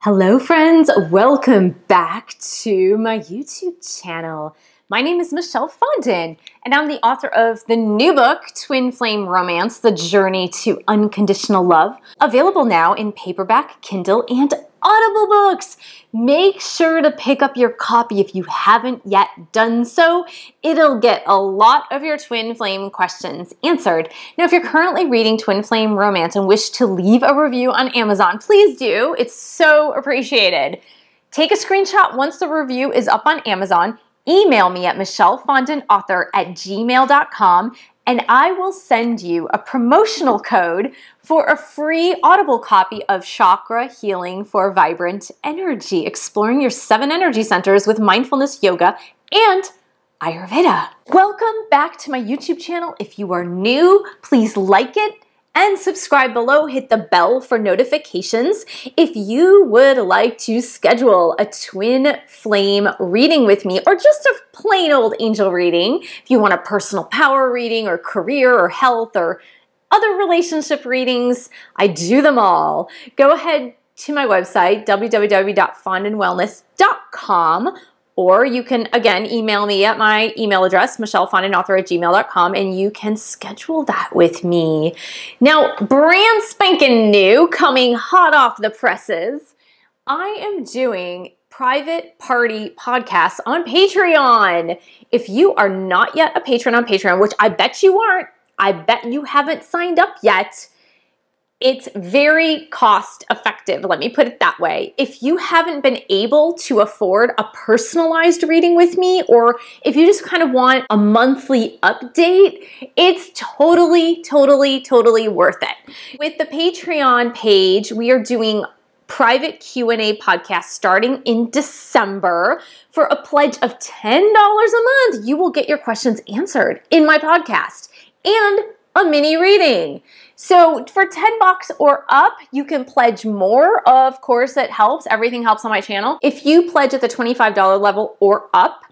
Hello friends, welcome back to my YouTube channel. My name is Michelle Fondin, and I'm the author of the new book, Twin Flame Romance, The Journey to Unconditional Love, available now in paperback, Kindle, and Audible books. Make sure to pick up your copy if you haven't yet done so. It'll get a lot of your twin flame questions answered. Now, if you're currently reading Twin Flame Romance and wish to leave a review on Amazon, please do. It's so appreciated. Take a screenshot once the review is up on Amazon. Email me at michellefondinauthor@gmail.com and I will send you a promotional code for a free Audible copy of Chakra Healing for Vibrant Energy, exploring your 7 energy centers with mindfulness, yoga, and Ayurveda. Welcome back to my YouTube channel. If you are new, please like it and subscribe below. Hit the bell for notifications. If you would like to schedule a twin flame reading with me, or just a plain old angel reading, if you want a personal power reading or career or health or other relationship readings, I do them all. Go ahead to my website, www.fondinwellness.com, or you can, again, email me at my email address, michellefondinauthor@gmail.com, and you can schedule that with me. Now, brand spanking new, coming hot off the presses, I am doing private party podcasts on Patreon. If you are not yet a patron on Patreon, which I bet you aren't, I bet you haven't signed up yet, it's very cost effective, let me put it that way. If you haven't been able to afford a personalized reading with me, or if you just kind of want a monthly update, it's totally worth it. With the Patreon page, we are doing private Q&A podcast starting in December. For a pledge of $10 a month, you will get your questions answered in my podcast and a mini reading. So for 10 bucks or up, you can pledge more. Of course, it helps. Everything helps on my channel. If you pledge at the $25 level or up,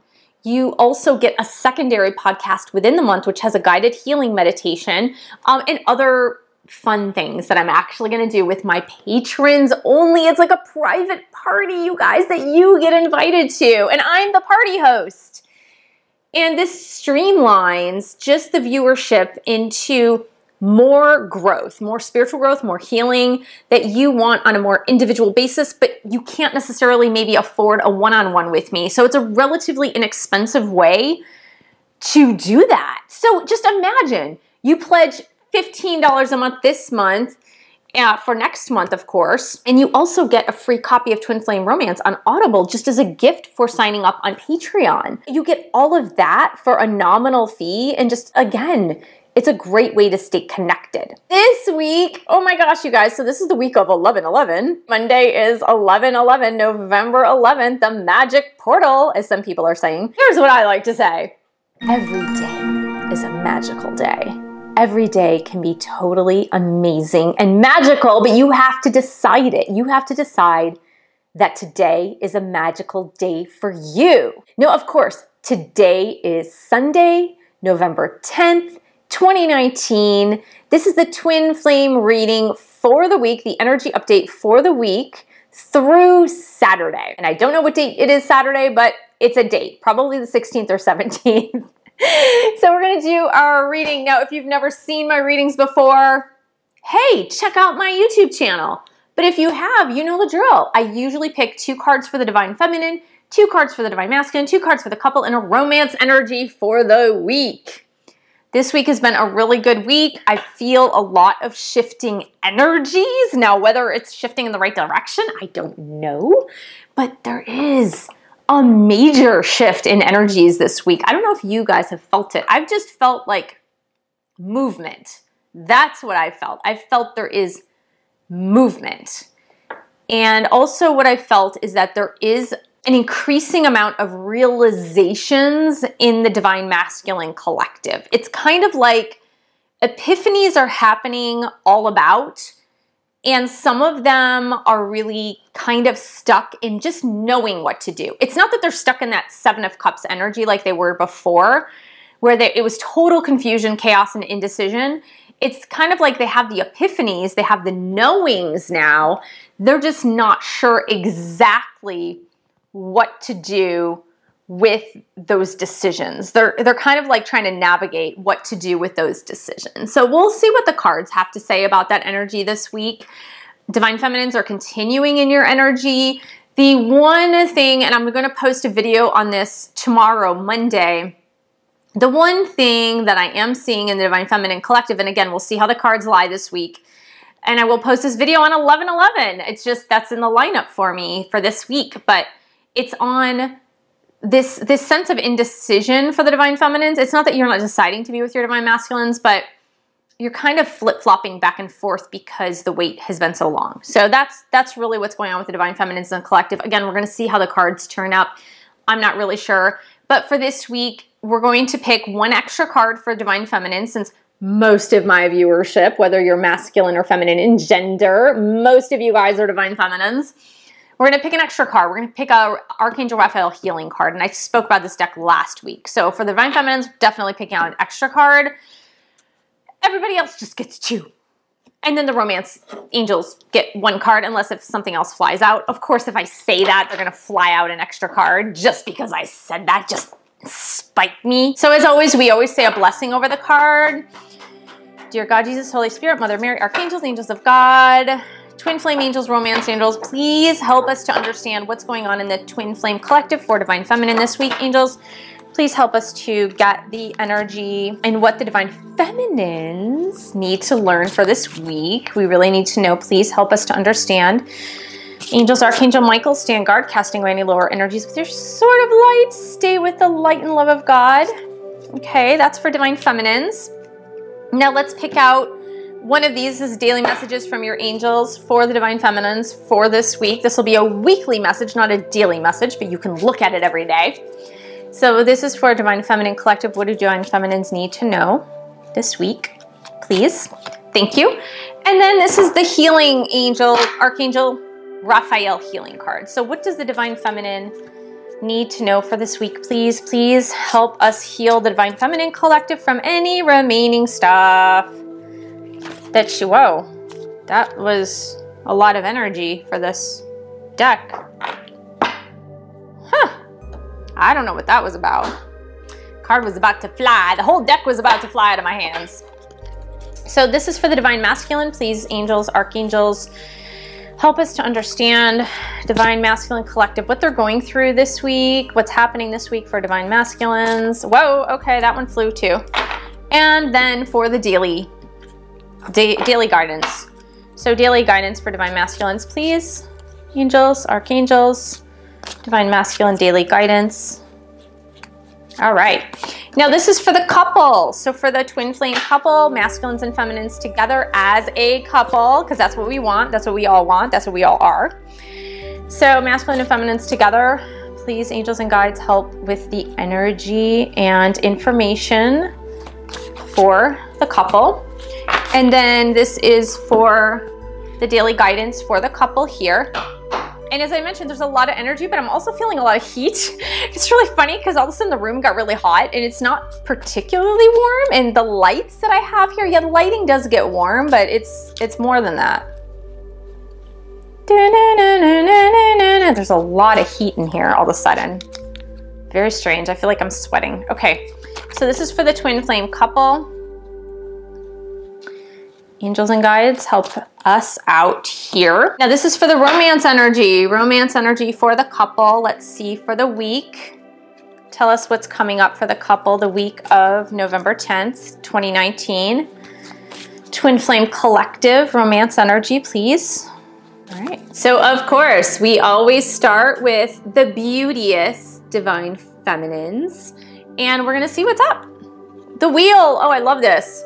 you also get a secondary podcast within the month, which has a guided healing meditation and other fun things that I'm actually going to do with my patrons only. It's like a private party, you guys, that you get invited to, and I'm the party host. And this streamlines just the viewership into more growth, more spiritual growth, more healing that you want on a more individual basis, but you can't necessarily maybe afford a one-on-one with me. So it's a relatively inexpensive way to do that. So just imagine you pledge $15 a month this month, for next month, of course, and you also get a free copy of Twin Flame Romance on Audible just as a gift for signing up on Patreon. You get all of that for a nominal fee, and just, again, it's a great way to stay connected. This week, oh my gosh, you guys, so this is the week of 11/11. Monday is 11/11, November 11th, the magic portal, as some people are saying. Here's what I like to say. Every day is a magical day. Every day can be totally amazing and magical, but you have to decide it. You have to decide that today is a magical day for you. Now, of course, today is Sunday, November 10th, 2019. This is the Twin Flame reading for the week, the energy update for the week through Saturday. And I don't know what date it is Saturday, but it's a date, probably the 16th or 17th. So we're going to do our reading. Now, if you've never seen my readings before, hey, check out my YouTube channel. But if you have, you know the drill. I usually pick 2 cards for the Divine Feminine, 2 cards for the Divine Masculine, 2 cards for the couple, and a romance energy for the week. This week has been a really good week. I feel a lot of shifting energies. Now, whether it's shifting in the right direction, I don't know. But there is a major shift in energies this week. I don't know if you guys have felt it. I've just felt like movement. That's what I felt. I felt there is movement. And also what I felt is that there is an increasing amount of realizations in the Divine Masculine collective. It's kind of like epiphanies are happening all about, and some of them are really kind of stuck in just knowing what to do. It's not that they're stuck in that 7 of Cups energy like they were before, where it was total confusion, chaos, and indecision. it's kind of like they have the epiphanies, they have the knowings now. They're just not sure exactly what to do with those decisions. They're kind of like trying to navigate what to do with those decisions. So we'll see what the cards have to say about that energy this week. Divine Feminines are continuing in your energy. The one thing, and I'm going to post a video on this tomorrow, Monday, the one thing that I am seeing in the Divine Feminine Collective, and again, we'll see how the cards lie this week, and I will post this video on 11/11. It's just, that's in the lineup for me for this week, but it's on this sense of indecision for the Divine Feminines. It's not that you're not deciding to be with your Divine Masculines, but you're kind of flip-flopping back and forth because the wait has been so long. So that's really what's going on with the Divine Feminines in the collective. Again, we're going to see how the cards turn up. I'm not really sure. But for this week, we're going to pick one extra card for Divine Feminine, since most of my viewership, whether you're masculine or feminine in gender, most of you guys are Divine Feminines. We're going to pick an extra card. We're going to pick a Archangel Raphael healing card. And I spoke about this deck last week. So for the Divine Feminines, definitely picking out an extra card. Everybody else just gets two. And then the Romance Angels get one card, unless if something else flies out. Of course, if I say that, they're going to fly out an extra card just because I said that. Just spite me. So as always, we always say a blessing over the card. Dear God, Jesus, Holy Spirit, Mother Mary, Archangels, Angels of God, Twin Flame Angels, Romance Angels, please help us to understand what's going on in the Twin Flame Collective for Divine Feminine this week. Angels, please help us to get the energy and what the Divine Feminines need to learn for this week. We really need to know. Please help us to understand. Angels, Archangel Michael, stand guard, casting away any lower energies with your sword of light. Stay with the light and love of God. Okay, that's for Divine Feminines. Now let's pick out one of these as daily messages from your angels for the Divine Feminines for this week. This will be a weekly message, not a daily message, but you can look at it every day. So this is for Divine Feminine Collective. What do Divine Feminines need to know this week? Please. Thank you. And then this is the Healing Angel, Archangel Raphael healing card. So what does the Divine Feminine need to know for this week? Please, please help us heal the Divine Feminine Collective from any remaining stuff that whoa, that was a lot of energy for this deck. Huh. I don't know what that was about. Card was about to fly. The whole deck was about to fly out of my hands. So this is for the Divine Masculine. Please, angels, archangels, help us to understand Divine Masculine Collective, what they're going through this week, what's happening this week for Divine Masculines. Whoa, okay, that one flew too. And then for the daily guidance. So daily guidance for Divine Masculines, please. Angels, archangels, Divine Masculine daily guidance. All right. Now this is for the couple. So for the twin flame couple, masculines and feminines together as a couple, because that's what we want. That's what we all want. That's what we all are. So masculine and feminines together, please, angels and guides, help with the energy and information for the couple. And then this is for the daily guidance for the couple here. And as I mentioned, there's a lot of energy, but I'm also feeling a lot of heat. It's really funny because all of a sudden the room got really hot and it's not particularly warm. And the lights that I have here, yeah, the lighting does get warm, but it's more than that. There's a lot of heat in here all of a sudden. Very strange. I feel like I'm sweating. Okay, so this is for the twin flame couple. Angels and guides, help us out here. Now this is for the romance energy for the couple. Let's see for the week. Tell us what's coming up for the couple the week of November 10th, 2019. Twin Flame Collective, romance energy, please. All right. So of course, we always start with the beauteous Divine Feminines, and we're gonna see what's up. The Wheel, oh, I love this.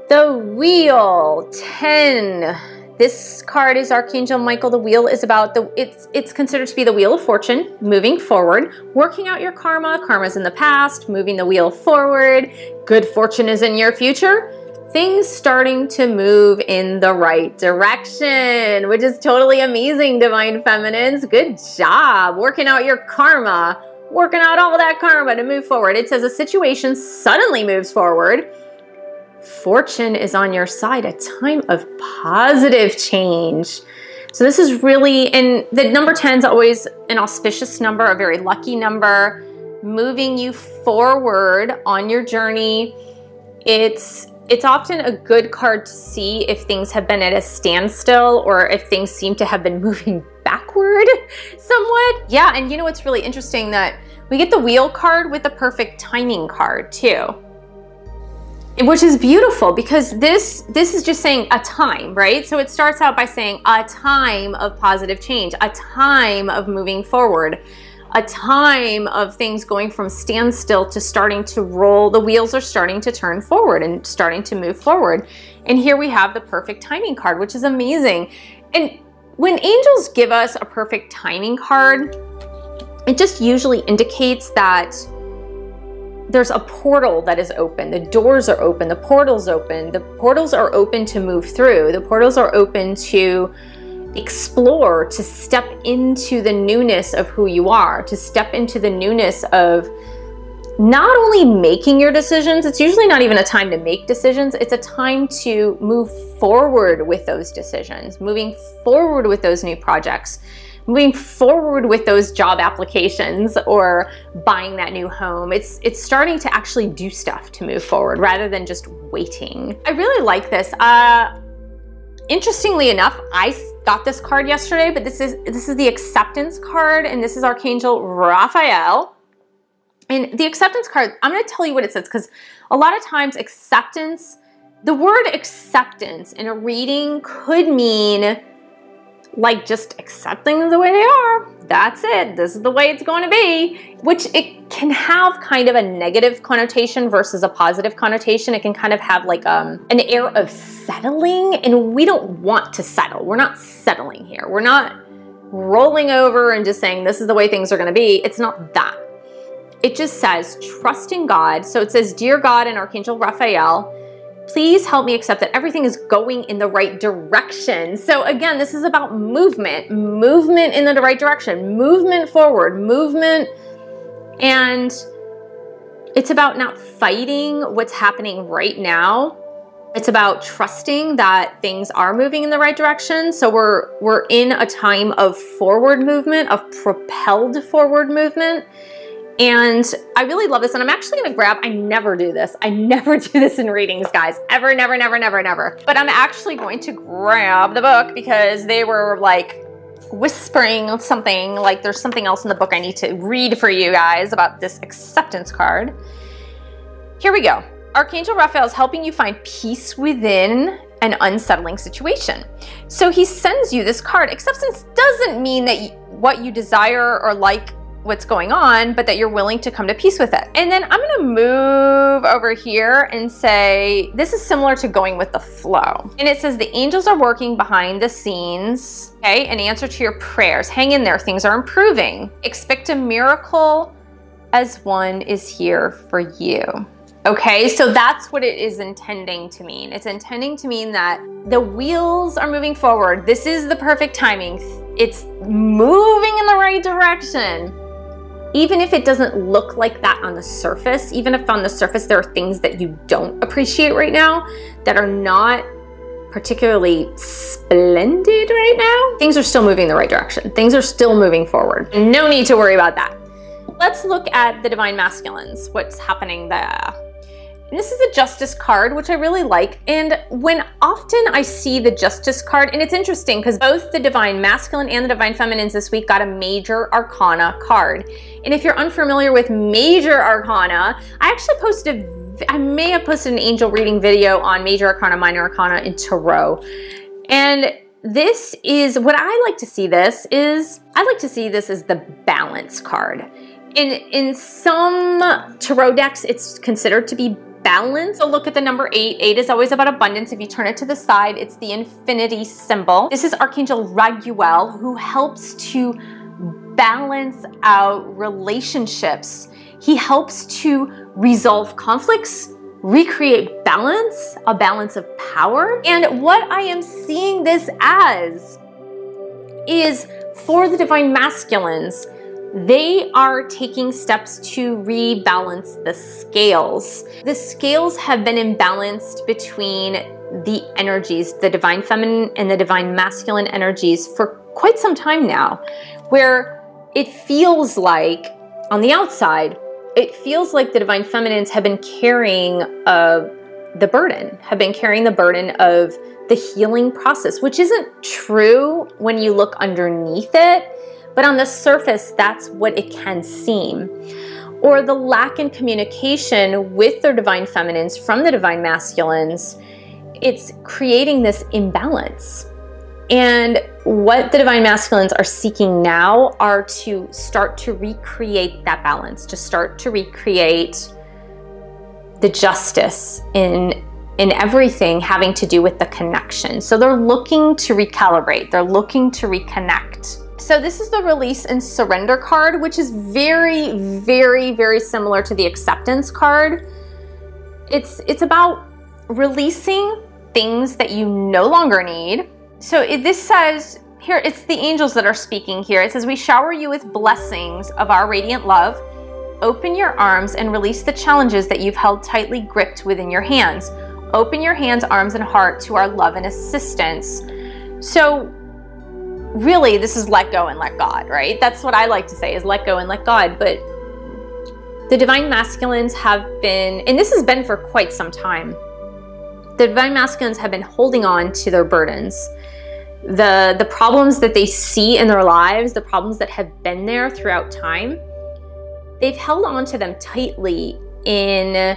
The Wheel, 10. This card is Archangel Michael. The Wheel is about it's considered to be the Wheel of Fortune, moving forward, working out your karma. Karma's in the past, moving the wheel forward. Good fortune is in your future. Things starting to move in the right direction, which is totally amazing, Divine Feminines. Good job working out your karma, working out all that karma to move forward. It says a situation suddenly moves forward Fortune is on your side, a time of positive change. So this is really, and the number 10 is always an auspicious number, a very lucky number, moving you forward on your journey. It's often a good card to see if things have been at a standstill or if things seem to have been moving backward somewhat. Yeah, and you know what's really interesting, that we get the wheel card with the perfect timing card too, which is beautiful because this is just saying a time, right? So it starts out by saying a time of positive change, a time of moving forward, a time of things going from standstill to starting to roll. The wheels are starting to turn forward and starting to move forward. And here we have the perfect timing card, which is amazing. And when angels give us a perfect timing card, it just usually indicates that there's a portal that is open. The doors are open, the portal's open. The portals are open to move through. The portals are open to explore, to step into the newness of who you are, to step into the newness of not only making your decisions. It's usually not even a time to make decisions. It's a time to move forward with those decisions, moving forward with those new projects, moving forward with those job applications or buying that new home. It's starting to actually do stuff to move forward rather than just waiting. I really like this. Interestingly enough, I got this card yesterday, but this is the acceptance card, and this is Archangel Raphael. And the acceptance card, I'm going to tell you what it says, because a lot of times acceptance, the word acceptance in a reading could mean like just accepting the way they are. That's it. This is the way it's going to be, which it can have kind of a negative connotation versus a positive connotation. It can kind of have like an air of settling, and we don't want to settle. We're not settling here. We're not rolling over and just saying this is the way things are going to be. It's not that. It just says trust in God. So it says, dear God and Archangel Raphael, please help me accept that everything is going in the right direction. So again, this is about movement in the right direction, movement forward, movement. And it's about not fighting what's happening right now. It's about trusting that things are moving in the right direction. So we're in a time of forward movement, of propelled forward movement. And I really love this, and I'm actually going to grab, I never do this. I never do this in readings, guys. Ever, never, never, never, never. But I'm actually going to grab the book because they were like whispering something, like there's something else in the book I need to read for you guys about this acceptance card. Here we go. Archangel Raphael is helping you find peace within an unsettling situation. So he sends you this card. Acceptance doesn't mean that what you desire or like what's going on, but that you're willing to come to peace with it. And then I'm going to move over here and say, this is similar to going with the flow. And it says the angels are working behind the scenes, okay, in answer to your prayers. Hang in there, things are improving. Expect a miracle as one is here for you. Okay, so that's what it is intending to mean. It's intending to mean that the wheels are moving forward. This is the perfect timing. It's moving in the right direction. Even if it doesn't look like that on the surface, even if on the surface there are things that you don't appreciate right now, that are not particularly splendid right now, things are still moving in the right direction. Things are still moving forward. No need to worry about that. Let's look at the Divine Masculines, what's happening there. And this is a Justice card, which I really like. And when often I see the Justice card, and it's interesting because both the Divine Masculine and the Divine Feminines this week got a Major Arcana card. And if you're unfamiliar with Major Arcana, I may have posted an angel reading video on Major Arcana, Minor Arcana, and Tarot. And this is, what I like to see this is, I like to see this as the Balance card. In some Tarot decks, it's considered to be balance. So look at the number 8. 8 is always about abundance. If you turn it to the side, it's the infinity symbol. This is Archangel Raguel, who helps to balance out relationships. He helps to resolve conflicts, recreate balance, a balance of power. And what I am seeing this as is for the Divine Masculines, they are taking steps to rebalance the scales. The scales have been imbalanced between the energies, the divine feminine and the divine masculine energies, for quite some time now, where it feels like, on the outside, it feels like the divine feminines have been carrying the burden of the healing process, which isn't true when you look underneath it, but on the surface, that's what it can seem. Or the lack in communication with their divine feminines from the divine masculines, it's creating this imbalance. And what the divine masculines are seeking now are to start to recreate that balance, to start to recreate the justice in everything having to do with the connection. So they're looking to recalibrate, they're looking to reconnect. So this is the release and surrender card, which is very, very, very similar to the acceptance card. It's about releasing things that you no longer need. So this says, here, it's the angels that are speaking here. It says, we shower you with blessings of our radiant love. Open your arms and release the challenges that you've held tightly gripped within your hands. Open your hands, arms, and heart to our love and assistance. So really, this is let go and let God, right? That's what I like to say, is let go and let God. But the divine masculines have been, and this has been for quite some time, the divine masculines have been holding on to their burdens. The problems that they see in their lives, the problems that have been there throughout time, they've held on to them tightly in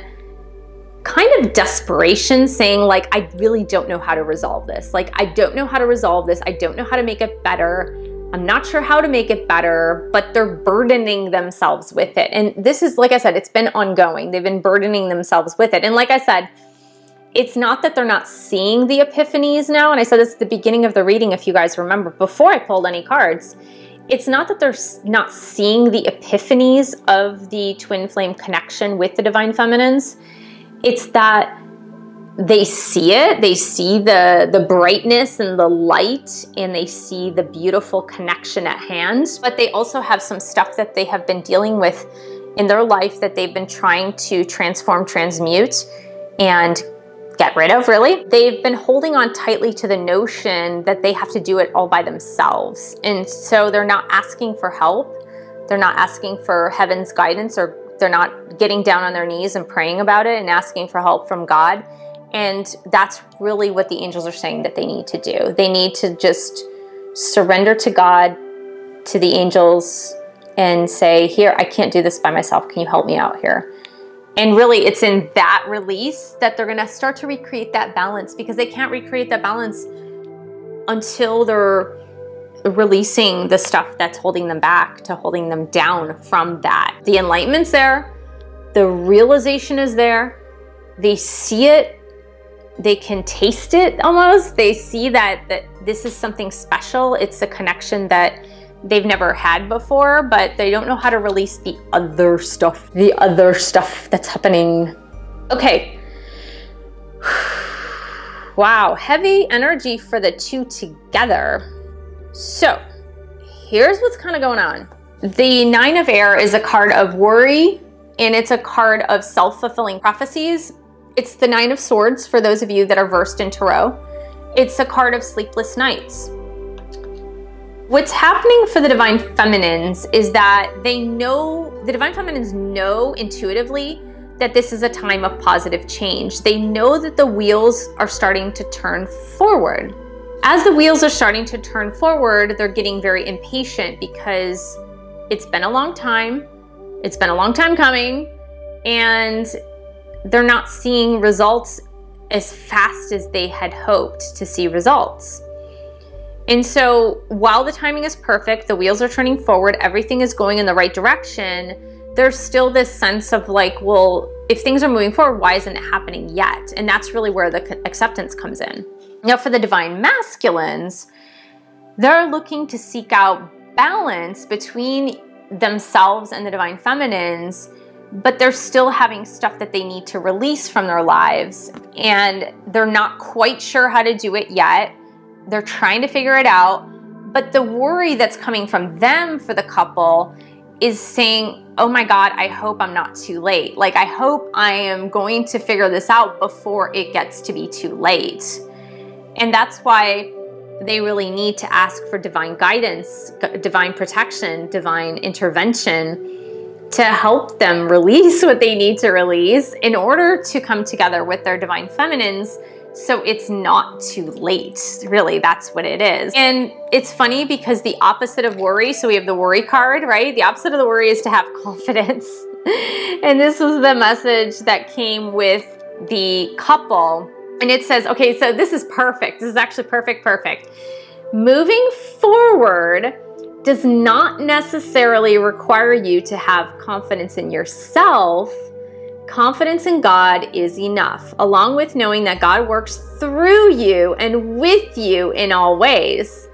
kind of desperation, saying like, I really don't know how to resolve this. Like, I don't know how to resolve this. I don't know how to make it better. I'm not sure how to make it better, but they're burdening themselves with it. And this is, like I said, it's been ongoing. They've been burdening themselves with it. And like I said, it's not that they're not seeing the epiphanies now. And I said this at the beginning of the reading, if you guys remember, before I pulled any cards. It's not that they're not seeing the epiphanies of the twin flame connection with the divine feminines. It's that they see it, they see the brightness and the light, and they see the beautiful connection at hand. But they also have some stuff that they have been dealing with in their life that they've been trying to transform, transmute, and get rid of, really. They've been holding on tightly to the notion that they have to do it all by themselves. And so they're not asking for help. They're not asking for heaven's guidance, or they're not getting down on their knees and praying about it and asking for help from God. And that's really what the angels are saying that they need to do. They need to just surrender to God, to the angels, and say, here, I can't do this by myself. Can you help me out here? And really, it's in that release that they're going to start to recreate that balance, because they can't recreate that balance until they're releasing the stuff that's holding them back, to holding them down from that. The enlightenment's there. The realization is there. They see it. They can taste it almost. They see that this is something special. It's a connection that they've never had before, but they don't know how to release the other stuff that's happening. Okay. Wow, heavy energy for the two together. So here's what's kind of going on. The Nine of Air is a card of worry, and it's a card of self-fulfilling prophecies. It's the Nine of Swords for those of you that are versed in tarot. It's a card of sleepless nights. What's happening for the divine feminines is that the divine feminines know intuitively that this is a time of positive change. They know that the wheels are starting to turn forward. As the wheels are starting to turn forward, they're getting very impatient, because it's been a long time. It's been a long time coming, and they're not seeing results as fast as they had hoped to see results. And so while the timing is perfect, the wheels are turning forward, everything is going in the right direction, there's still this sense of like, well, if things are moving forward, why isn't it happening yet? And that's really where the acceptance comes in. Now for the divine masculines, they're looking to seek out balance between themselves and the divine feminines, but they're still having stuff that they need to release from their lives, and they're not quite sure how to do it yet. They're trying to figure it out, but the worry that's coming from them for the couple is saying, oh my God, I hope I'm not too late. Like, I hope I am going to figure this out before it gets to be too late. And that's why they really need to ask for divine guidance, divine protection, divine intervention to help them release what they need to release in order to come together with their divine feminines, so it's not too late. Really, that's what it is. And it's funny because the opposite of worry, so we have the worry card, right? The opposite of the worry is to have confidence. And this was the message that came with the couple. And it says, okay, so this is perfect. This is actually perfect. Moving forward does not necessarily require you to have confidence in yourself. Confidence in God is enough, along with knowing that God works through you and with you in all ways.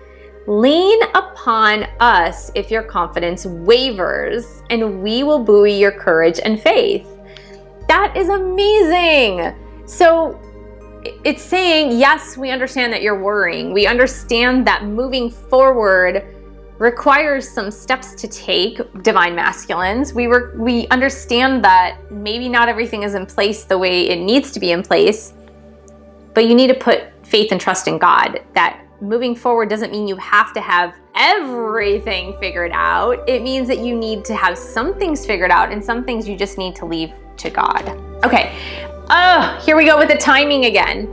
Lean upon us if your confidence wavers, and we will buoy your courage and faith. That is amazing. So it's saying, yes, we understand that you're worrying. We understand that moving forward requires some steps to take, divine masculines. We understand that maybe not everything is in place the way it needs to be in place, but you need to put faith and trust in God. That moving forward doesn't mean you have to have everything figured out. It means that you need to have some things figured out, and some things you just need to leave to God. Okay, here we go with the timing again.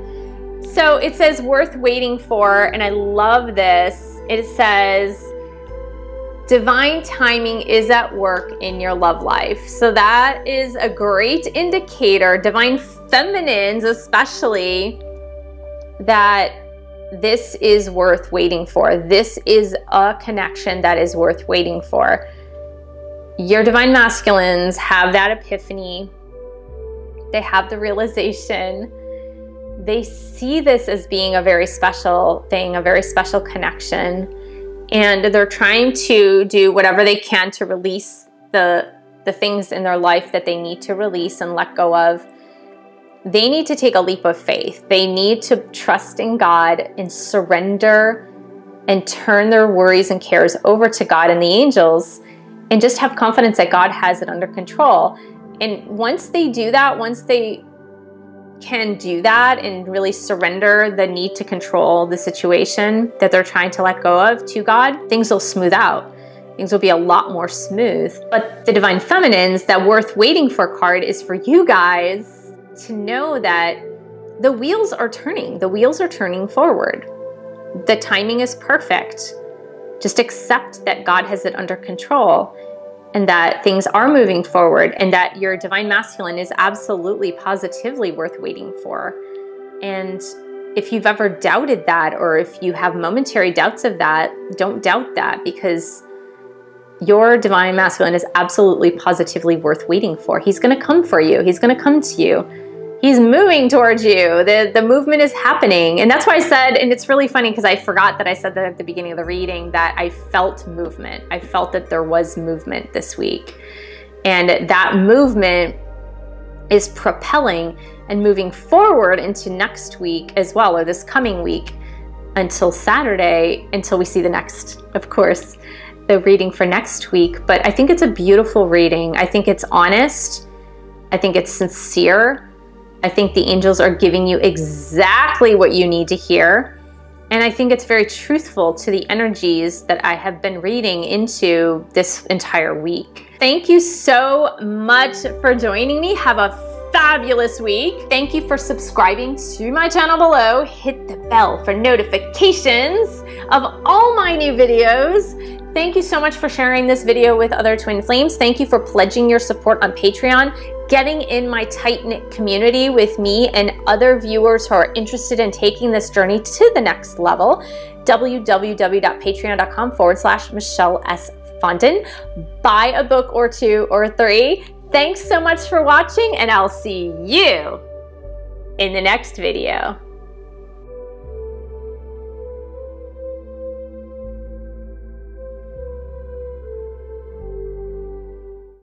So it says worth waiting for, and I love this. It says, divine timing is at work in your love life. So that is a great indicator, divine feminines especially, that this is worth waiting for. This is a connection that is worth waiting for. Your divine masculines have that epiphany. They have the realization. They see this as being a very special thing, a very special connection. And they're trying to do whatever they can to release the things in their life that they need to release and let go of. They need to take a leap of faith. They need to trust in God and surrender and turn their worries and cares over to God and the angels, and just have confidence that God has it under control. And once they do that, once they can do that and really surrender the need to control the situation that they're trying to let go of to God, things will smooth out. Things will be a lot more smooth. But the divine feminines, that worth waiting for card, is for you guys to know that the wheels are turning. The wheels are turning forward. The timing is perfect. Just accept that God has it under control, and that things are moving forward, and that your divine masculine is absolutely, positively worth waiting for. And if you've ever doubted that, or if you have momentary doubts of that, don't doubt that, because your divine masculine is absolutely, positively worth waiting for. He's going to come for you. He's going to come to you. He's moving towards you. The movement is happening. And that's why I said, and it's really funny because I forgot that I said that at the beginning of the reading, that I felt movement. I felt that there was movement this week. And that movement is propelling and moving forward into next week as well, or this coming week until Saturday, until we see the next, of course, the reading for next week. But I think it's a beautiful reading. I think it's honest. I think it's sincere. I think the angels are giving you exactly what you need to hear. And I think it's very truthful to the energies that I have been reading into this entire week. Thank you so much for joining me. Have a fabulous week. Thank you for subscribing to my channel below. Hit the bell for notifications of all my new videos. Thank you so much for sharing this video with other twin flames. Thank you for pledging your support on Patreon, getting in my tight-knit community with me and other viewers who are interested in taking this journey to the next level. www.patreon.com/MichelleFondin. Buy a book or 2 or 3. Thanks so much for watching, and I'll see you in the next video.